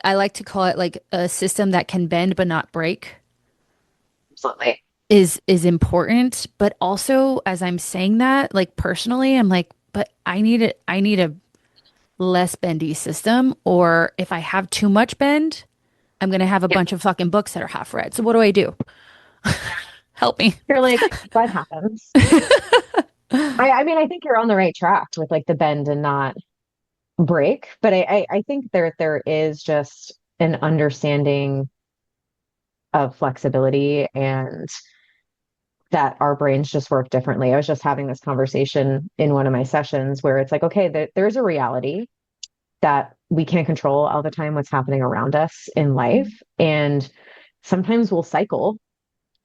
S2: I like to call it like a system that can bend but not break
S1: Absolutely.
S2: is important. But also, as I'm saying that, like personally, I'm like, but I need a less bendy system, or if I have too much bend, I'm gonna have a
S1: Yeah.
S2: bunch of fucking books that are half read. So what do I do? Help me.
S1: You're like, what happens? I mean, I think you're on the right track with like the bend and not break, but I think there is just an understanding of flexibility and that our brains just work differently. I was just having this conversation in one of my sessions where it's like, okay, there's a reality that we can't control all the time what's happening around us in life. And sometimes we'll cycle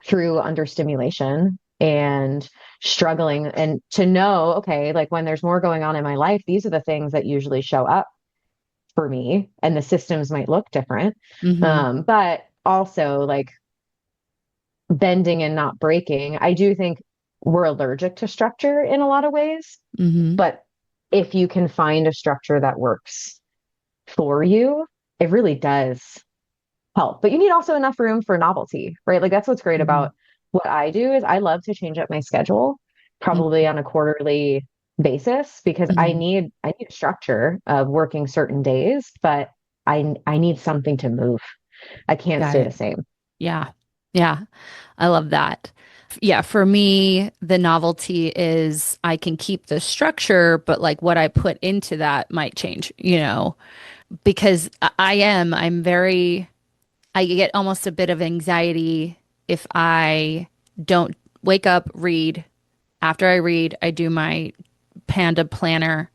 S1: through understimulation and struggling and to know, okay, like when there's more going on in my life, these are the things that usually show up for me and the systems might look different.
S2: Mm-hmm.
S1: But also like bending and not breaking, I do think we're allergic to structure in a lot of ways.
S2: Mm-hmm.
S1: But if you can find a structure that works for you, it really does help. But you need also enough room for novelty, right? Like that's what's great
S2: Mm-hmm.
S1: about what I do is I love to change up my schedule, probably on a quarterly basis because
S2: Mm-hmm.
S1: I need a structure of working certain days, but I need something to move. I can't
S2: Got
S1: stay the
S2: it.
S1: same.
S2: Yeah. Yeah. I love that. Yeah, for me, the novelty is I can keep the structure, but like what I put into that might change, because I'm very, I get almost a bit of anxiety if I don't wake up, read. After I read, I do my Panda planner.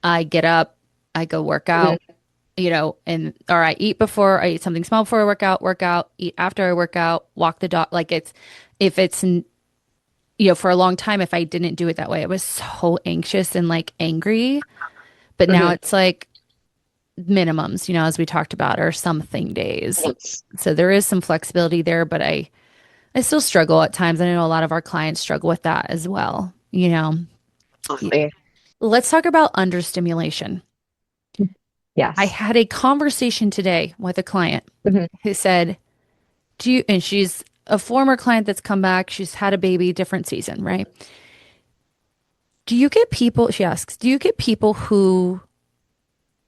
S2: I get up, I go work
S1: Mhm.
S2: out, and or I eat something small before I work out, eat after I work out, walk the dog. Like if it's, for a long time, if I didn't do it that way, I was so anxious and like angry. But now
S1: Mhm.
S2: it's like minimums, as we talked about, or something days.
S1: Yes.
S2: So there is some flexibility there, but I still struggle at times. I know a lot of our clients struggle with that as well.
S1: Absolutely.
S2: Let's talk about understimulation. I
S1: Yes.
S2: had a conversation today with a client
S1: Mhm.
S2: who said, and she's a former client that's come back. She's had a baby, different season, right? She asks, do you get people who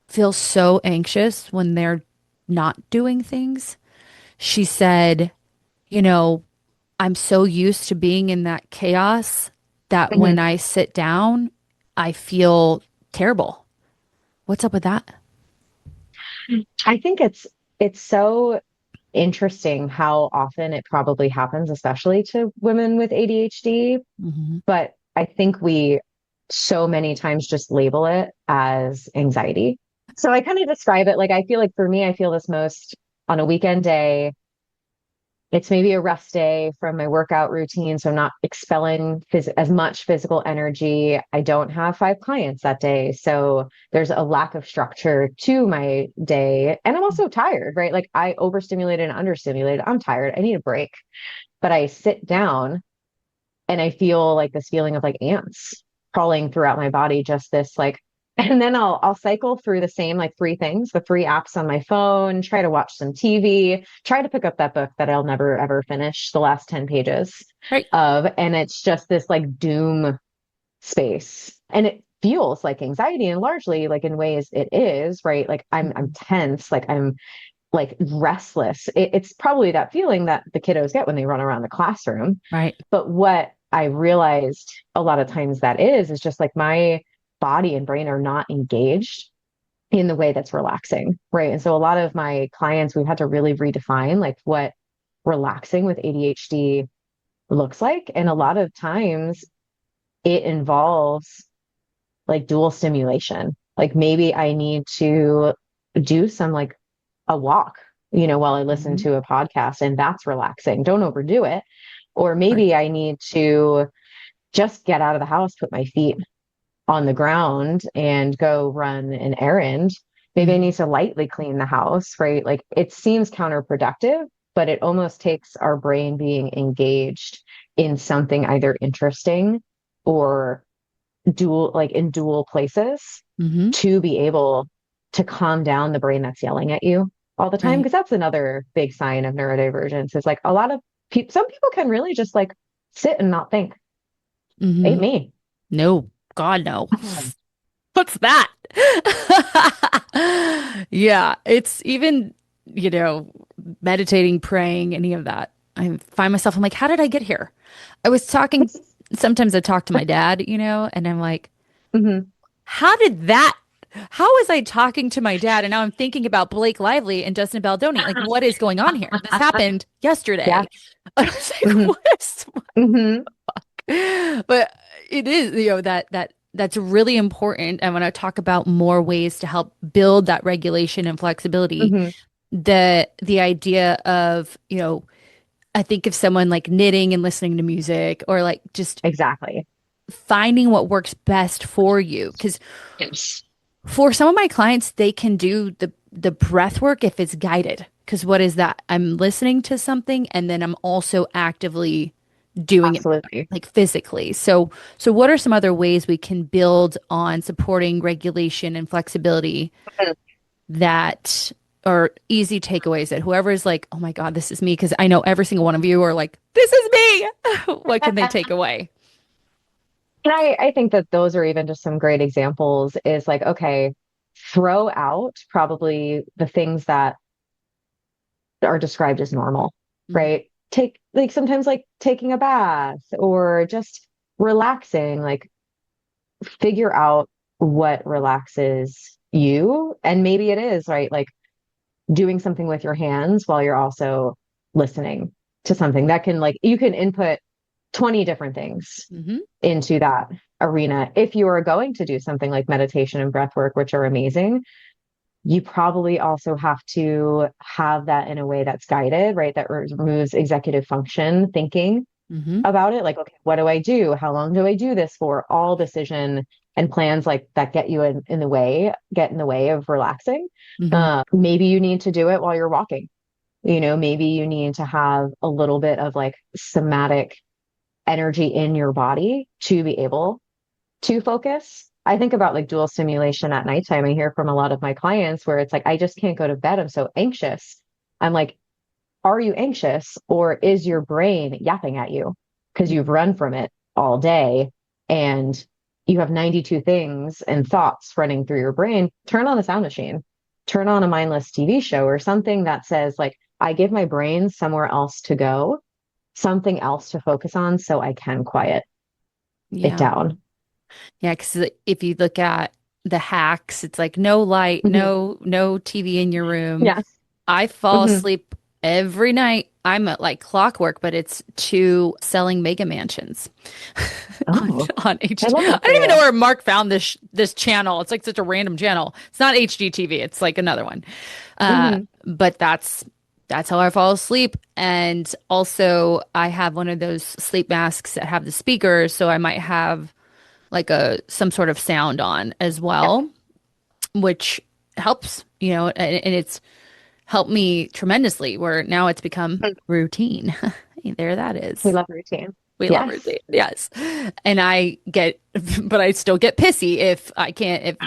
S2: feel so anxious when they're not doing things? She said, you know, I'm so used to being in that chaos that when
S1: Mhm.
S2: I sit down, I feel terrible. What's up with that?
S1: I think it's so interesting how often it probably happens, especially to women with ADHD.
S2: Hmm.
S1: But I think we so many times just label it as anxiety. So I kind of describe it like I feel like for me, I feel this most on a weekend day. It's maybe a rest day from my workout routine. So I'm not expelling as much physical energy. I don't have 5 clients that day. So there's a lack of structure to my day. And I'm also tired, right? Like I overstimulated and understimulated. I'm tired. I need a break. But I sit down and I feel like this feeling of like ants crawling throughout my body, just this like, and then I'll cycle through the same like 3 things, the 3 apps on my phone, try to watch some TV, try to pick up that book that I'll never ever finish the last 10 pages
S2: Right.
S1: of, and it's just this like doom space. And it feels like anxiety and largely like in ways it is, right? Like I'm
S2: Mhm.
S1: tense, like I'm like restless. It's probably that feeling that the kiddos get when they run around the classroom.
S2: Right.
S1: But what I realized a lot of times that is just like my body and brain are not engaged in the way that's relaxing. Right. And so a lot of my clients, we've had to really redefine like what relaxing with ADHD looks like. And a lot of times it involves like dual stimulation. Like maybe I need to do some like a walk, while I listen
S2: Mhm.
S1: to a podcast and that's relaxing. Don't overdo it. Or
S2: Right.
S1: maybe I need to just get out of the house, put my feet on the ground and go run an errand. Maybe I
S2: Mhm.
S1: need to lightly clean the house, right? Like it seems counterproductive, but it almost takes our brain being engaged in something either interesting or dual, like in dual places
S2: Mhm.
S1: to be able to calm down the brain that's yelling at you all the time.
S2: Right.
S1: Because that's another big sign of neurodivergence is like a lot of people, some people can really just like sit and not think. Ain't
S2: Mhm.
S1: me.
S2: No, God, no. What's that? Yeah, it's even, you know, meditating, praying, any of that. I find myself, I'm like, how did I get here? I was talking, sometimes I talk to my dad, and I'm like,
S1: Hmm.
S2: how did that, how was I talking to my dad? And now I'm thinking about Blake Lively and Justin Baldoni. Like, what is going on here? This happened yesterday.
S1: Yes.
S2: I was like,
S1: Hmm.
S2: what is,
S1: Hmm.
S2: but it is, that's really important. And when I talk about more ways to help build that regulation and flexibility,
S1: Hmm.
S2: the idea of, I think of someone like knitting and listening to music or like just
S1: Exactly.
S2: finding what works best for you. Because
S1: Yes.
S2: for some of my clients, they can do the breath work if it's guided. Because what is that? I'm listening to something and then I'm also actively doing it
S1: Absolutely.
S2: like physically. So what are some other ways we can build on supporting regulation and flexibility that are easy takeaways that whoever is like, oh my God, this is me, because I know every single one of you are like, this is me. What can they take away?
S1: And I think that those are even just some great examples is like, okay, throw out probably the things that are described as normal,
S2: Mhm.
S1: right? Take like sometimes like taking a bath or just relaxing, like figure out what relaxes you. And maybe it is, right? Like doing something with your hands while you're also listening to something that can like you can input 20 different things
S2: Mhm.
S1: into that arena. If you are going to do something like meditation and breath work, which are amazing, you probably also have to have that in a way that's guided, right? That removes executive function thinking
S2: Mhm.
S1: about it. Like, okay, what do I do? How long do I do this for? All decision and plans like that get you in the way, get in the way of relaxing.
S2: Mhm.
S1: Maybe you need to do it while you're walking. Maybe you need to have a little bit of like somatic energy in your body to be able to focus. I think about like dual stimulation at nighttime. I hear from a lot of my clients where it's like, I just can't go to bed. I'm so anxious. I'm like, are you anxious or is your brain yapping at you because you've run from it all day and you have 92 things and thoughts running through your brain? Turn on the sound machine, turn on a mindless TV show or something that says, like, I give my brain somewhere else to go, something else to focus on so I can quiet it
S2: Yeah.
S1: down.
S2: Yeah, because if you look at the hacks, it's like no light,
S1: Hmm.
S2: no TV in your room.
S1: Yes.
S2: I fall
S1: Hmm.
S2: asleep every night. I'm at like clockwork, but it's to selling mega mansions on
S1: Oh,
S2: on
S1: I
S2: HD.
S1: love
S2: I
S1: that for
S2: don't even know
S1: you.
S2: where Mark found this channel. It's like such a random channel. It's not HGTV. It's like another one.
S1: Hmm.
S2: But that's how I fall asleep. And also, I have one of those sleep masks that have the speakers, so I might have like a some sort of sound on as
S1: Yeah.
S2: well, which helps, and it's helped me tremendously where now it's become routine. Hey, there that
S1: We
S2: is.
S1: love routine.
S2: We love
S1: Yes.
S2: routine. Yes. And I get, but I still get pissy if I can't, if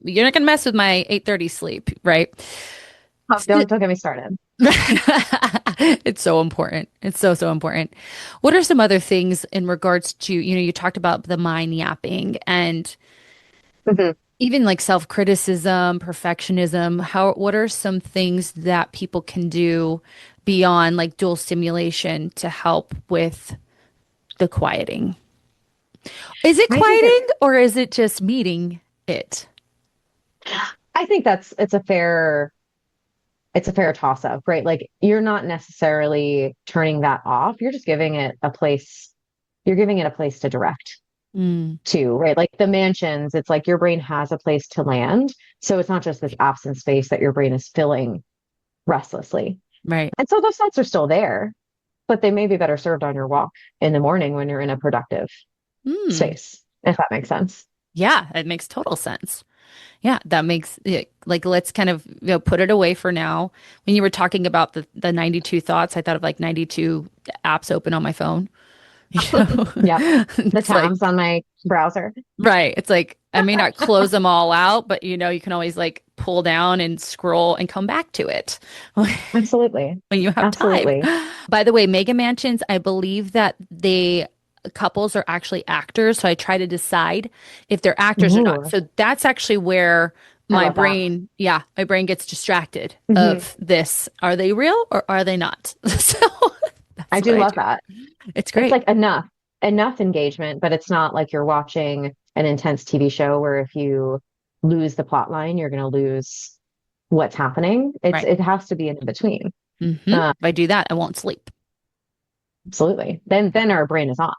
S2: you're not going to mess with my 8:30 sleep, right?
S1: Oh, don't get me started.
S2: It's so important. It's so, so important. What are some other things in regards to, you talked about the mind yapping and
S1: Hmm.
S2: even like self-criticism, perfectionism, what are some things that people can do beyond like dual stimulation to help with the quieting? Is it
S1: I think it,
S2: quieting or is it just meeting it?
S1: I think it's a fair toss up, right? Like you're not necessarily turning that off. You're just giving it a place, you're giving it a place to direct
S2: Mm,
S1: to, right? Like the mansions, it's like your brain has a place to land. So it's not just this absent space that your brain is filling restlessly.
S2: right.
S1: And so those thoughts are still there, but they may be better served on your walk in the morning when you're in a productive
S2: Mm,
S1: space, if that makes sense.
S2: Yeah, it makes total sense. Yeah, that makes it like let's kind of put it away for now. When you were talking about the 92 thoughts, I thought of like 92 apps open on my phone. You know,
S1: Yep. The
S2: it's like
S1: tabs on my browser.
S2: right. It's like I may not close them all out, but you can always like pull down and scroll and come back to it
S1: Absolutely.
S2: when you have time.
S1: Absolutely.
S2: By the way, mega mansions, I believe that they couples are actually actors, so I try to decide if they're actors or not.
S1: Ooh,
S2: So that's actually where
S1: I
S2: my
S1: love that.
S2: brain, yeah, my brain gets distracted
S1: Hmm.
S2: of this. Are they real or are they not? So
S1: I
S2: that's what
S1: do
S2: I
S1: love
S2: do.
S1: that.
S2: It's
S1: It's
S2: great.
S1: like enough engagement, but it's not like you're watching an intense TV show where if you lose the plot line, you're going to lose what's happening.
S2: Right.
S1: It has to be an in between.
S2: If I do that, I won't sleep.
S1: Absolutely. Then our brain is on.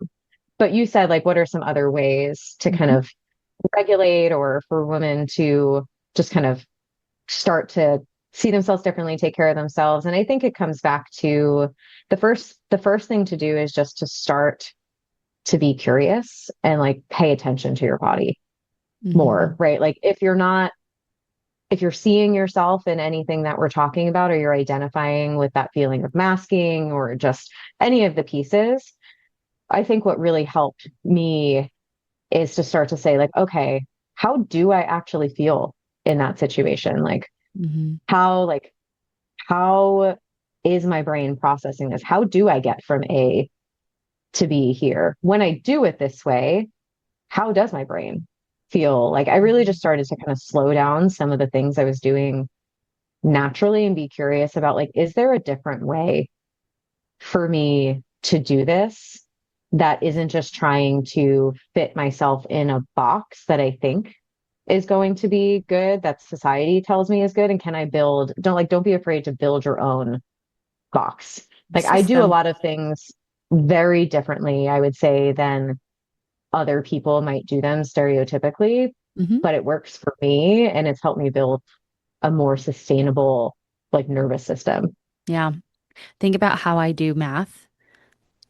S1: But you said like, what are some other ways to kind
S2: Mhm.
S1: of regulate or for women to just kind of start to see themselves differently, take care of themselves? And I think it comes back to the first thing to do is just to start to be curious and like pay attention to your body more,
S2: Mhm.
S1: right? Like if you're seeing yourself in anything that we're talking about, or you're identifying with that feeling of masking or just any of the pieces, I think what really helped me is to start to say, like, okay, how do I actually feel in that situation?
S2: Mhm.
S1: Like, how is my brain processing this? How do I get from A to B here? When I do it this way, how does my brain feel? Like I really just
S2: Mhm.
S1: started to kind of slow down some of the things I was doing naturally and be curious about like, is there a different way for me to do this that isn't just trying to fit myself in a box that I think is going to be good, that society tells me is good? And can I build, don't be afraid to build your own box. Like I do a
S2: System.
S1: lot of things very differently, I would say, than other people might do them stereotypically,
S2: Mhm.
S1: but it works for me and it's helped me build a more sustainable like nervous system.
S2: Yeah. Think about how I do math.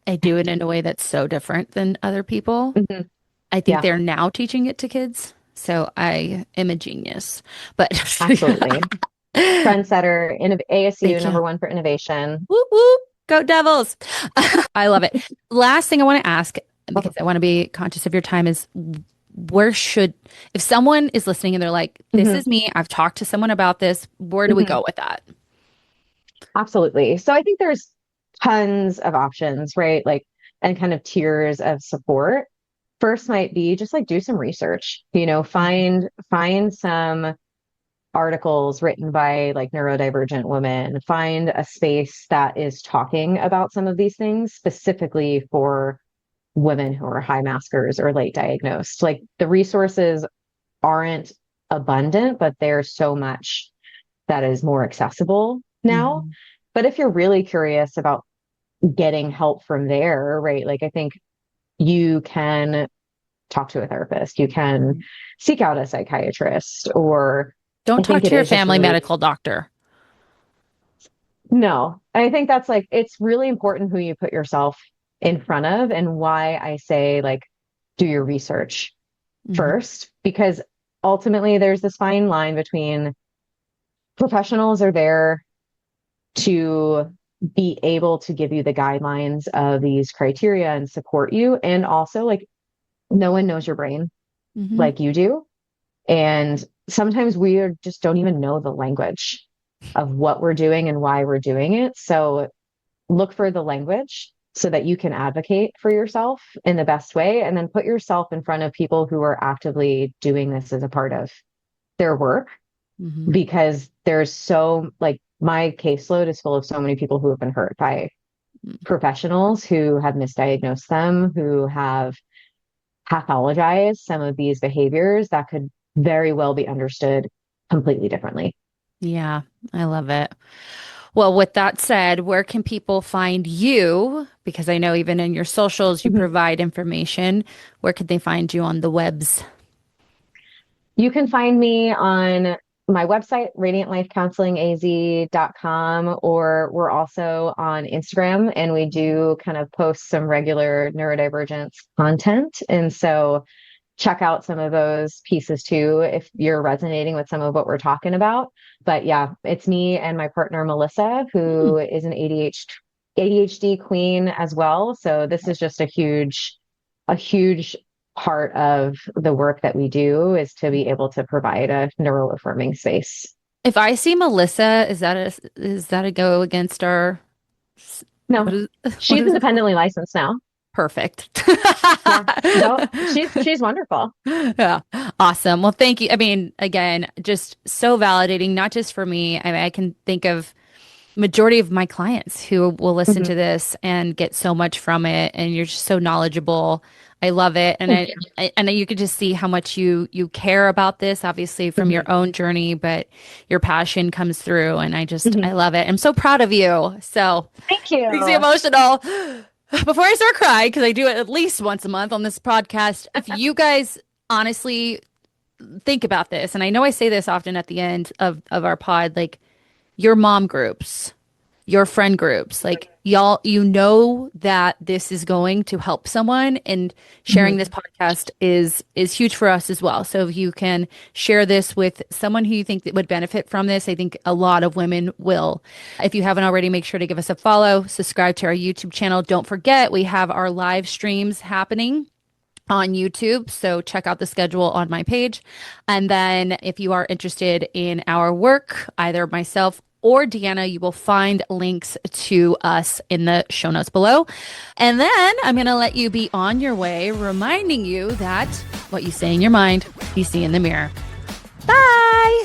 S2: I do it in a way that's so different than other people.
S1: Mhm.
S2: I think
S1: Yeah,
S2: they're now teaching it to kids. So I am a genius. But
S1: absolutely. Trendsetter, ASU
S2: thank you.
S1: number one for innovation.
S2: Whoop, whoop. Go Devils. I love it. Last thing I want to ask, because I want to be conscious of your time, is where should, if someone is listening and they're like, this
S1: Mhm,
S2: is me, I've talked to someone about this, where do we
S1: mhm.
S2: go with that?
S1: Absolutely. So I think there's tons of options, right? Like, and kind of tiers of support. First might be just like do some research,
S2: Mhm.
S1: find some articles written by like neurodivergent women, find a space that is talking about some of these things specifically for women who are high maskers or late diagnosed. Like the resources aren't abundant, but there's so much that is more accessible now.
S2: Mhm.
S1: But if you're really curious about getting help from there, right? Like I think you can talk to a therapist, you can seek out a psychiatrist, or
S2: Don't
S1: I
S2: talk
S1: think it
S2: to your
S1: is just
S2: family
S1: really,
S2: medical doctor.
S1: no, I think that's like, it's really important who you put yourself in front of and why I say, like, do your research
S2: Mhm.
S1: first, because ultimately there's this fine line between professionals are there to be able to give you the guidelines of these criteria and support you. And also, like, no one knows your brain
S2: Mhm.
S1: like you do. And sometimes just don't even know the language of what we're doing and why we're doing it. So look for the language so that you can advocate for yourself in the best way. And then put yourself in front of people who are actively doing this as a part of their work,
S2: Mhm.
S1: because there's so, like, my caseload is full of so many people who have been hurt by professionals who have misdiagnosed them, who have pathologized some of these behaviors that could very well be understood completely differently.
S2: Yeah, I love it. Well, with that said, where can people find you? Because I know even in your socials, you
S1: Mhm.
S2: provide information. Where could they find you on the webs?
S1: You can find me on my website, radiantlifecounselingaz.com, or we're also on Instagram and we do kind of post some regular neurodivergence content. And so check out some of those pieces too if you're resonating with some of what we're talking about. But yeah, it's me and my partner Melissa,
S2: Hmm.
S1: who is an ADHD queen as well. So this is just a huge part of the work that we do is to be able to provide a neural affirming space.
S2: If I see Melissa, is that a go against our what
S1: No,
S2: is what
S1: she's
S2: is it called?
S1: independently licensed now.
S2: Perfect.
S1: Yeah. No, she's wonderful.
S2: Yeah. Awesome. Well, thank you. I mean, again, just so validating, not just for me. I mean, I can think of majority of my clients who will listen
S1: Mhm.
S2: to this and get so much from it, and you're just so knowledgeable. I love it. And
S1: Thank you.
S2: you could just see how much you care about this, obviously from your
S1: Mhm.
S2: own journey, but your passion comes through, and I
S1: Mhm.
S2: love it. I'm so proud of you. So
S1: Thank
S2: makes me
S1: you.
S2: emotional. Before I start crying, because I do it at least once a month on this podcast, if you guys honestly think about this, and I know I say this often at the end of our pod, like your mom groups, your friend groups, like y'all, you know that this is going to help someone, and sharing this
S1: Mhm.
S2: podcast is huge for us as well. So if you can share this with someone who you think that would benefit from this, I think a lot of women will. If you haven't already, make sure to give us a follow, subscribe to our YouTube channel. Don't forget, we have our live streams happening on YouTube. So check out the schedule on my page. And then if you are interested in our work, either myself or Deanna, you will find links to us in the show notes below. And then I'm going to let you be on your way, reminding you that what you say in your mind, you see in the mirror. Bye.